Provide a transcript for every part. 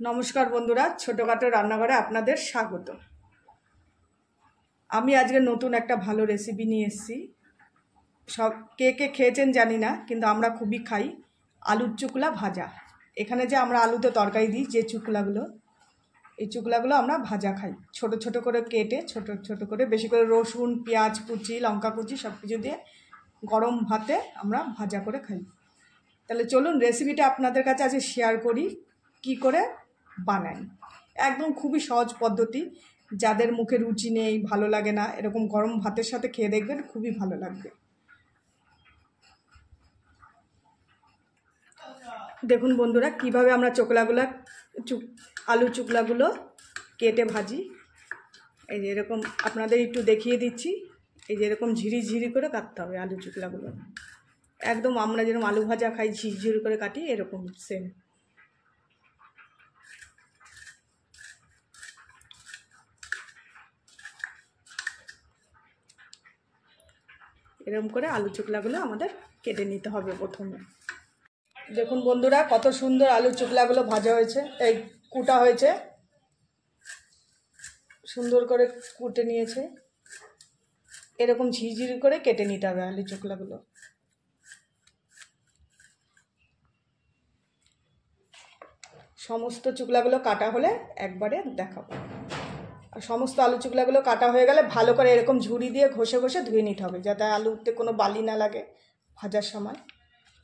নমস্কার বন্ধুরা, ছোটখাটো রান্নাঘরে আপনাদের স্বাগত। আমি আজকে নতুন একটা ভালো রেসিপি নিয়ে এসেছি। সব কে কে খেয়েছেন জানি না, কিন্তু আমরা খুবই খাই আলুর চুকলা ভাজা। এখানে যে আমরা আলুতে তরকারি দিই যে চুকলাগুলো, এই চুকলাগুলো আমরা ভাজা খাই, ছোট ছোট করে কেটে, ছোট ছোট করে, বেশি করে রসুন, পেঁয়াজ কুচি, লঙ্কা কুচি সব কিছু দিয়ে গরম ভাতে আমরা ভাজা করে খাই। তাহলে চলুন রেসিপিটা আপনাদের কাছে আজকে শেয়ার করি কি করে বানাই। একদম খুবই সহজ পদ্ধতি, যাদের মুখে রুচি নেই, ভালো লাগে না, এরকম গরম ভাতের সাথে খেয়ে দেখবেন, খুবই ভালো লাগবে। দেখুন বন্ধুরা, কিভাবে আমরা আলু চুকলাগুলো কেটে ভাজি। এই যে এরকম আপনাদের একটু দেখিয়ে দিচ্ছি। এই যে এরকম ঝিরি ঝিরি করে কাটতে হবে আলু চুকলাগুলো, একদম আমরা যেরকম আলু ভাজা খাই ঝিরি করে কাটি, এরকম সেম। এরকম করে আলু চুকলাগুলো আমাদের কেটে নিতে হবে প্রথমে। দেখুন বন্ধুরা, কত সুন্দর আলু চুকলাগুলো ভাজা হয়েছে, এই কুটা হয়েছে, সুন্দর করে কুটে নিয়েছে। এরকম ঝিরঝিরি করে কেটে নিতে হবে আলু চুকলাগুলো। সমস্ত চুকলাগুলো কাটা হলে একবারে দেখাবো। আর সমস্ত আলু চুকলাগুলো কাটা হয়ে গেলে ভালো করে এরকম ঝুড়ি দিয়ে ঘষে ঘষে ধুয়ে নিতে হবে, যাতে আলুতে কোনো বালি না লাগে। ভাজার সময়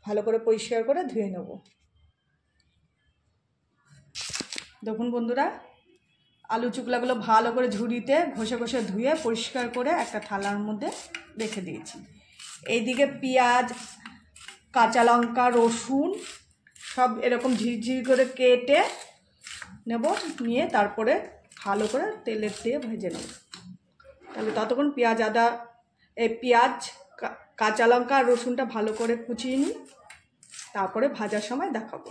ভালো করে পরিষ্কার করে ধুয়ে নেব। দেখুন বন্ধুরা, আলু চুকলাগুলো ভালো করে ঝুড়িতে ঘষে ঘষে ধুয়ে পরিষ্কার করে একটা থালার মধ্যে রেখে দিয়েছি। এইদিকে পেঁয়াজ, কাঁচা লঙ্কা, রসুন সব এরকম ঝিরঝির করে কেটে নেব, নিয়ে তারপরে ভালো করে তেলের দিয়ে ভেজে নেব। তাহলে ততক্ষণ পেঁয়াজ, কাঁচা লঙ্কা আর রসুনটা ভালো করে কুচিয়ে নিই, তারপরে ভাজার সময় দেখাবো।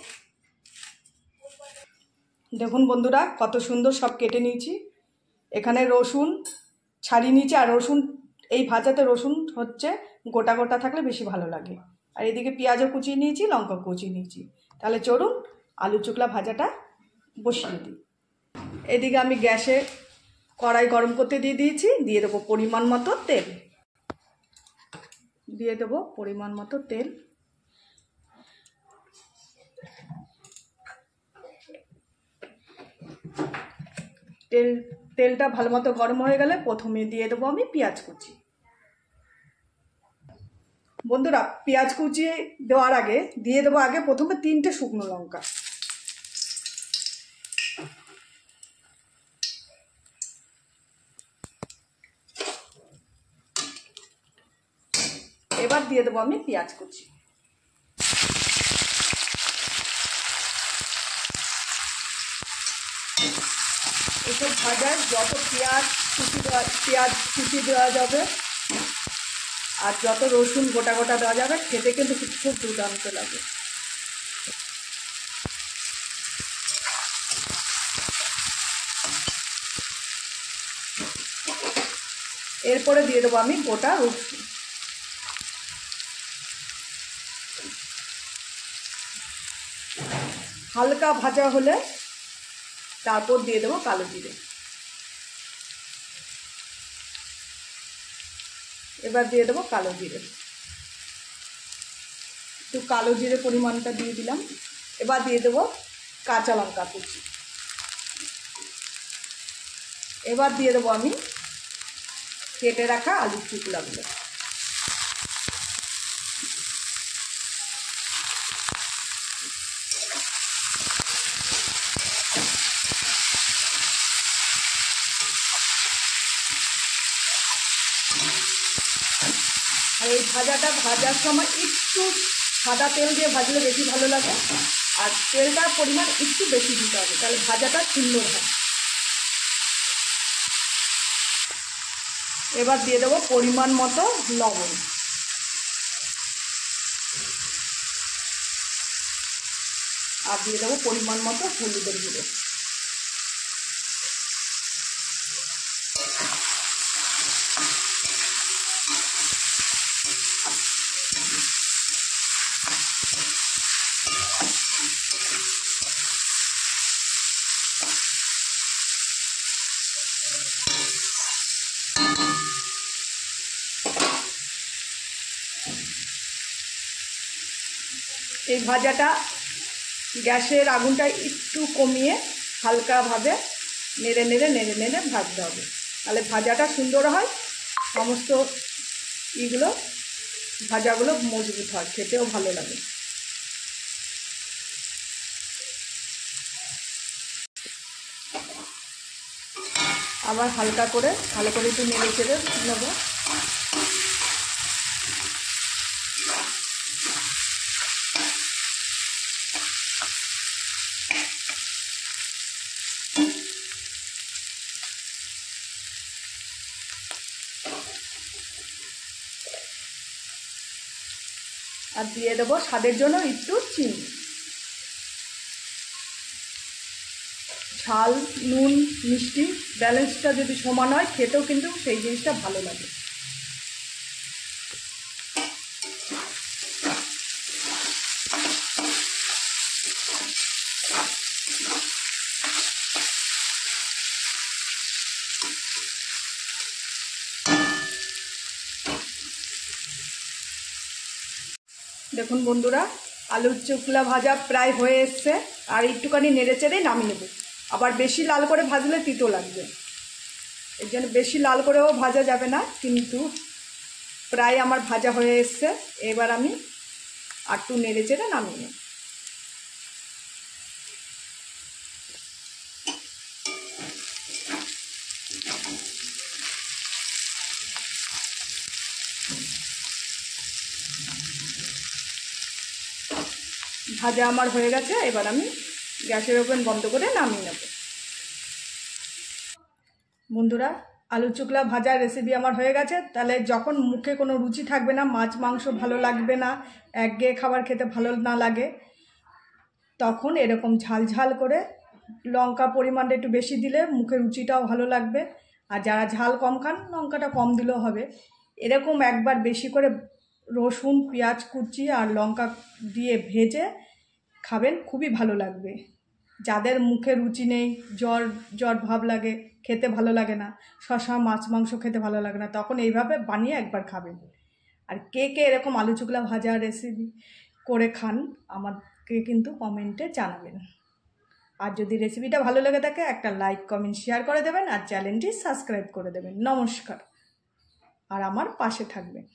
দেখুন বন্ধুরা, কত সুন্দর সব কেটে নিয়েছি। এখানে রসুন ছাড়িয়ে নিয়েছি, আর রসুন এই ভাজাতে রসুন হচ্ছে গোটা গোটা থাকলে বেশি ভালো লাগে। আর এদিকে পেঁয়াজও কুচিয়ে নিয়েছি, লঙ্কা কুচিয়ে নিয়েছি। তাহলে চলুন আলু চুকলা ভাজাটা বসিয়ে দিই। এদিকে আমি গ্যাসে কড়াই গরম করতে দিয়ে দিয়েছি। দিয়ে দেবো পরিমাণ মতো তেল। তেলটা ভালো মতো গরম হয়ে গেলে প্রথমে দিয়ে দেবো আমি পেঁয়াজ কুচি। বন্ধুরা, পেঁয়াজ কুচি দেওয়ার আগে দিয়ে দেবো প্রথমে 3টে শুকনো লঙ্কা। এবার দিয়ে দেবো আমি পেঁয়াজ কুচি। এসব ভাজায় যত পেঁয়াজ কুচি দেওয়া যাবে আর যত রসুন গোটা গোটা দেওয়া যাবে, খেতে কিন্তু খুব দুর্দান্ত লাগে। এরপরে দিয়ে দেবো আমি গোটা রসুন। হালকা ভাজা হলে তারপর দিয়ে দেবো কালো জিরে। এবার দিয়ে দেবো কালো জিরে, একটু কালো জিরে পরিমাণটা দিয়ে দিলাম। এবার দিয়ে দেবো কাঁচা লঙ্কা কুচি। এবার দিয়ে দেবো আমি কেটে রাখা আলু চুকলাগুলো। আর এই ভাজাটা ভাজার সময় একটু সাদা তেল দিয়ে ভাজলে বেশি ভালো লাগে, আর তেলটার পরিমাণ একটু বেশি দিতে হবে, তাহলে ভাজাটা সুন্দর হয়। এবার দিয়ে দেবো পরিমাণ মতো লবণ। আর দিয়ে দেবো পরিমাণ মতো হলুদের গুঁড়ো। এই ভাজাটা গ্যাসের আগুনটা একটু কমিয়ে হালকাভাবে নেড়ে নেড়ে ভাজতে হবে, তাহলে ভাজাটা সুন্দর হয়, সমস্ত ভাজাগুলো মজবুত হয়, খেতেও ভালো লাগে। আবার হালকা করে ভালো করে একটু নেড়ে চেড়ে নেব। আর দিয়ে দেবো স্বাদের জন্য একটু চিনি। ঝাল, নুন, মিষ্টি ব্যালেন্সটা যদি সমান হয় খেতেও কিন্তু সেই জিনিসটা ভালো লাগে। দেখুন বন্ধুরা, আলুর চোখলা ভাজা প্রায় হয়ে এসছে, আর একটুখানি নেড়ে চেড়ে নামিয়ে নেব। আবার বেশি লাল করে ভাজলে তিতো লাগবে, এর জন্য বেশি লাল করেও ভাজা যাবে না, কিন্তু প্রায় আমার ভাজা হয়ে এসছে। এবার আমি আর একটু নেড়ে চেড়ে নামিয়ে নেব। ভাজা আমার হয়ে গেছে, এবার আমি গ্যাসের ওভেন বন্ধ করে নামিয়ে নেব। বন্ধুরা, আলু চোখলা ভাজার রেসিপি আমার হয়ে গেছে। তাহলে যখন মুখে কোনো রুচি থাকবে না, মাছ মাংস ভালো লাগবে না, একঘেয়ে খাবার খেতে ভালো না লাগে, তখন এরকম ঝাল ঝাল করে লঙ্কা পরিমাণটা একটু বেশি দিলে মুখে রুচিটাও ভালো লাগবে। আর যারা ঝাল কম খান, লঙ্কাটা কম দিলেও হবে। এরকম একবার বেশি করে রসুন, পেঁয়াজ কুচি আর লঙ্কা দিয়ে ভেজে খাবেন, খুবই ভালো লাগবে। যাদের মুখে রুচি নেই, জ্বর জ্বর ভাব লাগে, খেতে ভালো লাগে না, শশা মাছ মাংস খেতে ভালো লাগে না, তখন এইভাবে বানিয়ে একবার খাবেন। আর কে কে এরকম আলু চোখলা ভাজা রেসিপি করে খান আমাকে কিন্তু কমেন্টে জানাবেন। আর যদি রেসিপিটা ভালো লেগে থাকে একটা লাইক কমেন্ট শেয়ার করে দেবেন, আর চ্যানেলটি সাবস্ক্রাইব করে দেবেন। নমস্কার, আর আমার পাশে থাকবেন।